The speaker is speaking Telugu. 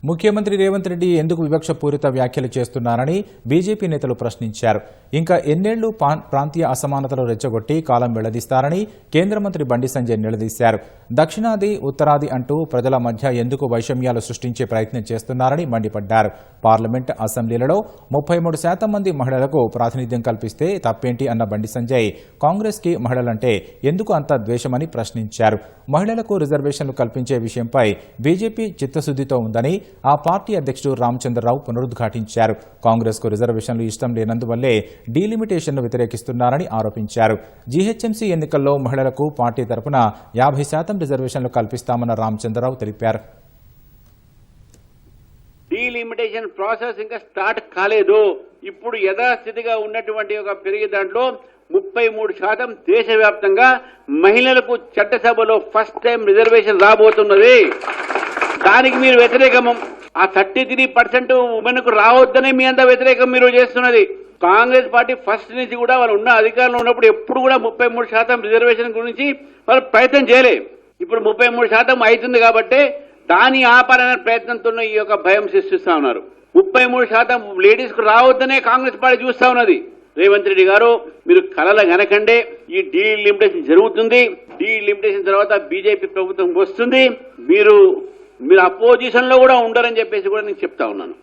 ముఖ్యమంత్రి రేవంత్ రెడ్డి ఎందుకు వివక్షపూరిత వ్యాఖ్యలు చేస్తున్నారని బీజేపీ నేతలు ప్రశ్నించారు. ఇంకా ఎన్నేళ్లు ప్రాంతీయ అసమానతలు రెచ్చగొట్టి కాలం వెళ్లదీస్తారని కేంద్ర మంత్రి బండి సంజయ్ నిలదీశారు. దక్షిణాది ఉత్తరాది అంటూ ప్రజల మధ్య ఎందుకు వైషమ్యాలు సృష్టించే ప్రయత్నం చేస్తున్నారని మండిపడ్డారు. పార్లమెంట్ అసెంబ్లీలలో 33% మంది మహిళలకు ప్రాతినిధ్యం కల్పిస్తే తప్పేంటి అన్న బండి సంజయ్ కాంగ్రెస్ కి మహిళలంటే ఎందుకు అంత ద్వేషమని ప్రశ్నించారు. మహిళలకు రిజర్వేషన్లు కల్పించే విషయంపై బీజేపీ చిత్తశుద్దితో ఉందని ఆ పార్టీ అధ్యక్షుడు రామచంద్రరావు పునరుద్ఘాటించారు. కాంగ్రెస్ కు రిజర్వేషన్లు ఇష్టం లేనందువల్లే డీలిమిటేషన్ను వ్యతిరేకిస్తున్నారని ఆరోపించారు. జీహెచ్ఎంసీ ఎన్నికల్లో మహిళలకు పార్టీ తరపున 50% రిజర్వేషన్లు కల్పిస్తామన్న రామచంద్రరావు తెలిపారు. డీలిమిటేషన్ ప్రాసెస్ ఇంకా స్టార్ట్ కాలేదు. ఇప్పుడు యథాస్థితిగా ఉన్నటువంటి ఒక పెరిగే దాంట్లో 33% దేశవ్యాప్తంగా మహిళలకు చట్టసభలో ఫస్ట్ టైం రిజర్వేషన్ రాబోతున్నది. దానికి మీరు వ్యతిరేకము. ఆ 33% ఉమెన్ కు రావద్దనే మీ అంతా వ్యతిరేకం మీరు చేస్తున్నది. కాంగ్రెస్ పార్టీ ఫస్ట్ నుంచి కూడా వాళ్ళు ఉన్న అధికారంలో ఉన్నప్పుడు ఎప్పుడు కూడా 33% రిజర్వేషన్ గురించి వాళ్ళు ప్రయత్నం చేయలే. ఇప్పుడు 33% అవుతుంది కాబట్టి దాని ఆపాలనే ప్రయత్నంతో ఈ యొక్క భయం సృష్టిస్తా ఉన్నారు. 33% లేడీస్ కు రావద్దనే కాంగ్రెస్ పార్టీ చూస్తా ఉన్నది. రేవంత్ రెడ్డి గారు, మీరు కలల గనకండే ఈ డీలిమిటేషన్ జరుగుతుంది. డీలిమిటేషన్ తర్వాత బీజేపీ ప్రభుత్వం వస్తుంది. మీరు అపోజిషన్ లో కూడా ఉండరని చెప్పేసి కూడా నేను చెప్తా ఉన్నాను.